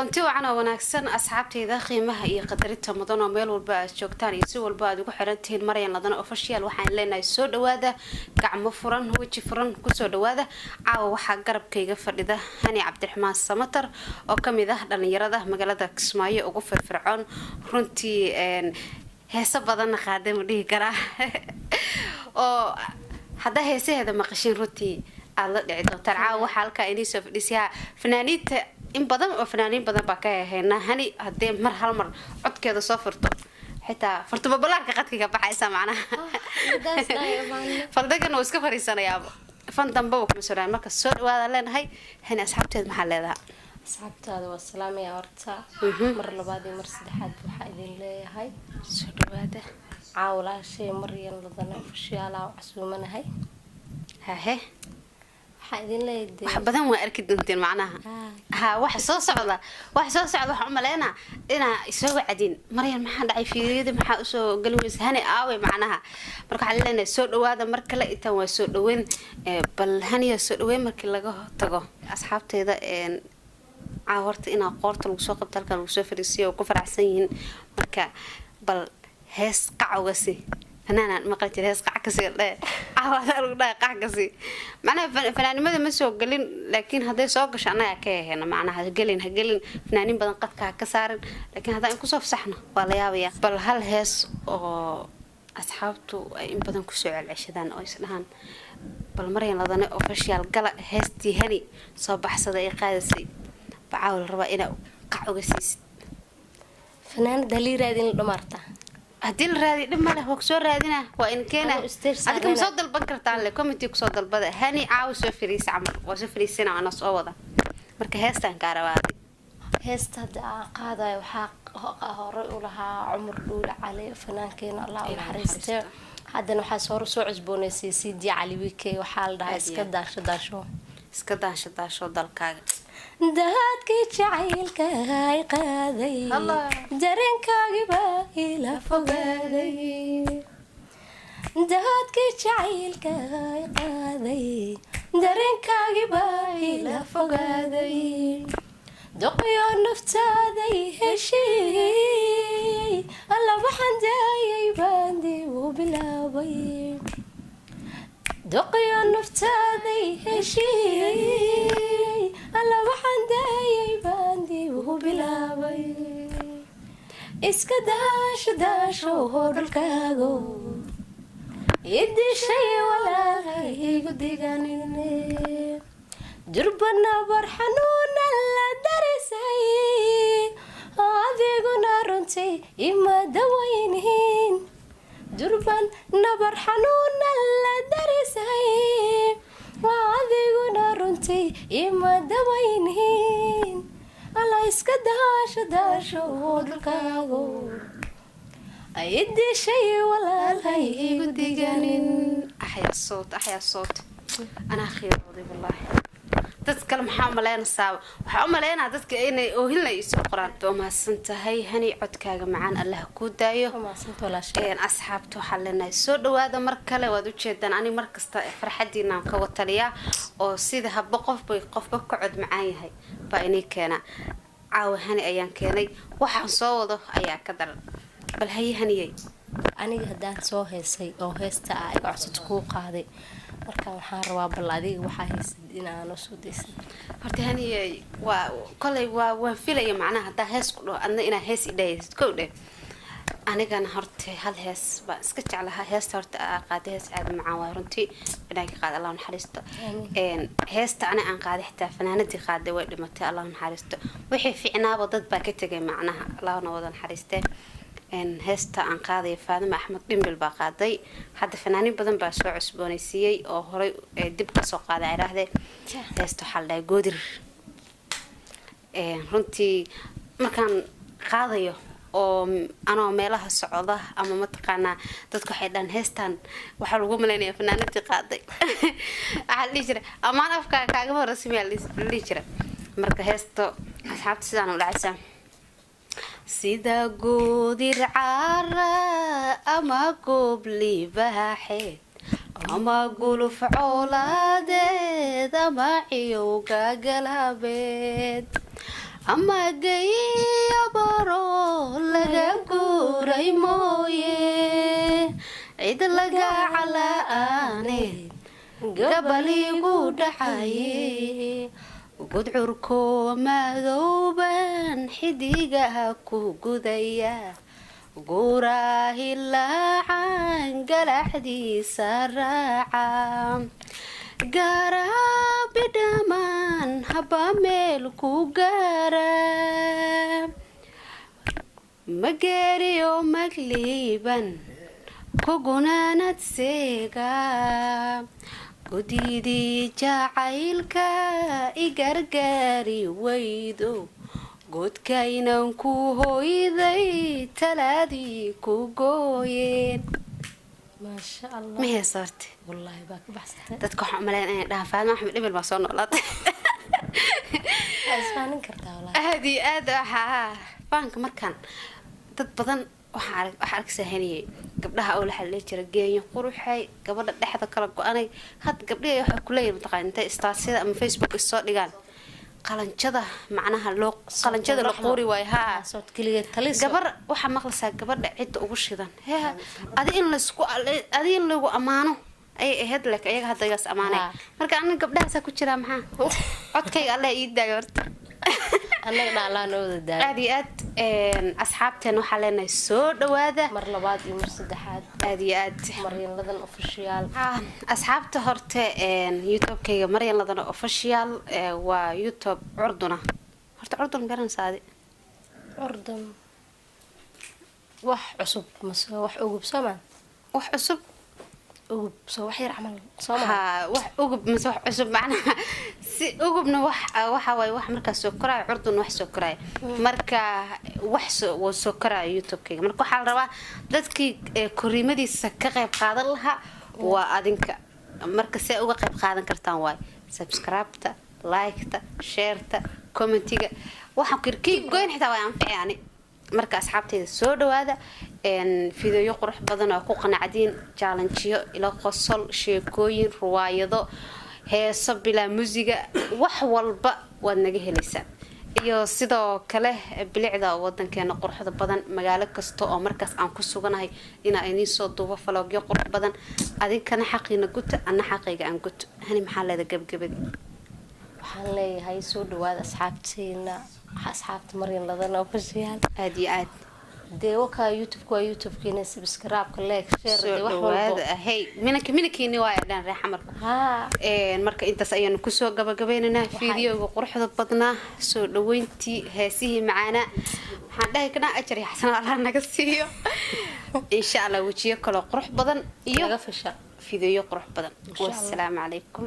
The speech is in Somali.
kulanti wacan oo wanaagsan asxaabtayda qiimaha iyo qadarinta mudan oo meel walba aad joogtaan iyo si walba aad ugu xiran tihiin Maryan Ladana official waxaan leenahay soo dhawaada gacmo furan waji furan ku soo dhawaada caawa waxa garabkayga fadhida Hani Cabdiraxmaan Samatar oo kamid ah dhalinyarada magaalada Kismaayo ugu firfircoon runtii heesa badan qaadeen u dhihi karaa oo hada heesaheeda maqashin runtii alla dhici doonta caawa waxa halka inii soo fadhisiyaa fanaaniinta in badan oo fanaaniin badan baa ka heena Hani hadee mar hal mar codkeeda soo furto xitaa fartuba balaarka qadkiga baxaysa macnaha faldagan oo iska fariisanayaa fan dambe oo kuma soo dhaan marka soo dhawaada leenahay Hani asxaabteed maxaa leedahay asxaabtaada waa salaamaya horta mar labaad iyo mar saddexaad waxa idin leeyahay soo dhawaada caawlaashay Maryan Ladana official ah casuumanahay hahe idin leeyahay wax badan waa arki doonteen macnaha ha wax soo socda waxa umaleena ina isoo wacdin Maryan maxaa dhacay fiiriyada maxaa u soo galweys Hani aaway macnaha marka waxa leena soo dhawaada mar kale intaan waa soo dhaweyn bal Hani soo dhaweyn markii laga tago asxaabteeda horta ina qoorta lagu soo qabto halka lagu soo fariisiyo oo ku faraxsan yihiin marka bal hees qacawgasi فنانا ما قلت لها اسقع كسر لا عوض لا قع كسر معناها فنانين ما سو قلين لكن هذا سوقش انا كاي هنا معناها هقلين فنانين بدن قدك كسارن لكن هذا انكو سو فسحنا ولا يابيا بل هل هيس او اصحابته ان بدن كسو علشدان او اسلهان بل Maryan Ladana official قال هيستي Hani soo baxsada ay qaadasay bacawl raba ina qacawga siisid fanaan daliiraadin dhamarta hadii la raadi dhib ma leh wax soo raadina waa in keena adiga soo dalban kartaa le committee ku soo dalbada Hani caaw soo firiis amal waa soo firiisina ana soo wada marka heestan ka rabaadi heesta qaaday waxa hore u lahaa Umar Dhuul Cali fanaankeen Allah u xariisto haddana waxa soo cusboonaysay CD Cali Wikey waxa la dhahay iska daasho dalkaaga dadkii jacaylka ay qaaday dareenkaagiba ila fogaaday dadkii jacaylka ay qaaday dareenkaagiba ila fogaaday doqyo naftaaday heshiiyey alla waxaan daayay baandi u bilaabay doqyo naftaaday heshiiyey alla waxaan daayay baandi u bilaabay iska daasho hodalkaago idishay walaalay igu diganine durbana barxanuun la darisay adiguna runtii ima dawayniin durban nabar xanuun la darisay adiguna runtii ima dawayniin alla iska daasho hodalkaago idishay walaalay igu diganin axya صوت أنا خير رضي بالله dadka maxaa maleynaysaa waxa u maleynaa dadka inay oohinayso quraanto ma santahay Hani codkaaga macaan Allah ku daayo ma santo walaashay asxaabtu xalinay soo dhawaada mar kale waad u jeedaan ani mar kasta farxadiina ka wataliya oo sida habba qofba ka cod macaan yahay baa inay keena caawa Hani ayaan keenay waxaan soo wado ayaa ka daran bal hay Haniyay aniga hadaan soo heesay oo heesta ay codso ku qaaday marka waxaan rabaa bal adiga waxa haysid inaan soo deesin horta Haniyay waa kolay waa filaya macnaha hada hees ku dhoo adna ina hees idaysid ku dhee anigana horta hal hees ba iska jeclaha heesta horta qaad hees aad macaan waa runtii inaan ka qaad Allah naxariisto heesta ana aan qaad xitaa fanaanadii qaaday way dhimatay Allah naxariisto wixii fiicnaaba dad baa ka tagay macnaha Allah wada naxariistay heesta aan qaaday Faadima Axmed Dhimbil baa qaaday hadda fanaaniin badan baa soo cusboonaysiiyay oo horay dib ka soo qaaday iraahday heesta xalay goodir runtii markaan qaadayo oo anoo meelaha socda ama ma taqaana dadku waxay dhan heestan waxa lagu maleeyaa fanaanadii qaaday waxa la jira amaan afka kaaga horasmiyaa la jira marka heesto asxaabta sidaan u dhacaysaa sida goodir cara ama goob libaaxeed ama guluf coolaadeed ama ciyowga galaabeed ama geeya baro laga guuray mooye cid laga cala'aane gabaligu dhacaye gudcurko madowban xidigaha ku gudaya guuraahi laacan galaxdiisa raaca gaaraabi dhammaan haba meel ku gaara mageeriyo magliiban ku gunaanad seega gudidii jacaylka igargaari waydo godkaynan ku hoyday talaadii ku gooyeen maasha allah ma heesaarte wallaahi baa ka baxsatay dadka waxaan umaleyn inay dhahaan faadma axmed dhibel baa soo noolaatay isfaanin kartaa wallaahi aad iyo aad waxaa faanka markaan dad badan waxaa arkaysaa haniyey gabdhaha oo la xalilay jira geeyo quruxay gabadha dhexda kala go-anay hadda gabdhihi waxay ku leeyihin mataqaan intay istaasyada ama facebook is soo dhigaan qalanjada macnaha loo qalanjada la quuri waayo haa sood kaliya talis gabar waxaa maqlaysaa gabadha cidda ugu shidan hee adi in lagu ammaano ayay ahayd lek ayaga hadda igaas ammaanay marka aniga gabdhahaasaa ku jiraa maxaa codkayga allah ii daayo horta annaga dhaalaa noo wada daayo aad iyo aad asxaabteen waxaa leenahay soo dhawaada mar labaad iyo mar saddexaad aad iyo aad maryan ladan official asxaabta horta youtube-kayga maryan ladan official waa youtube curduna horta curdun garanaysaa adi curdun wax cusub mase wax ugub soomaa wax cusub ugub soo wax yar camal sooma haa wax ugub mase wax cusub macnaha si ugubna waxa waaye wax markaas soo koraayo curdun wax soo koraayo marka wax waa soo koraayo youtube-kayga marka waxaa la rabaa dadkii koriimadiisa ka qayb qaadan lahaa waa adinka marka see uga qayb qaadan kartaan waaye subscribe-ta like-ta share-ta commentiga waxaan kirkii goyn xitaa waa anfici ani marka asxaabteyda soo dhawaada fideeyo qurux badan oo ku qanacdiin challengeyo ila qosol sheekooyin ruwaayado heeso bilaa musiga wax walba waad naga helaysaan iyo sidoo kale bilicda wadankeena quruxda badan magaalo kasta oo markaas aan ku suganahay inaa inii soo duubo falogyo qurux badan adinkana xaqiina guta ana xaqayga aan guto hani maxaa leeda gabgabadi waxaan leeyahay soo dhawaada asxaabteena asxaabta maryan ladan official aad iyo aad dee wakaa youtube waa youtube-keena subscribe-ka like share soo wax walba dhawaada hey minakini waa dhan reexa marku haa marka intaas ayaanu kusoo gabagabaynaynaa fiidiyoga quruxda badnaa soo dhaweyntii heesihii macaanaa waxaan dhahay kanaa ajar iyo xasan allah naga siiyo insha allah wejiyo kaloo qurux badan iyo laga fisha fiidiyo qurux badan Insha Allah. wassalaamu calaykum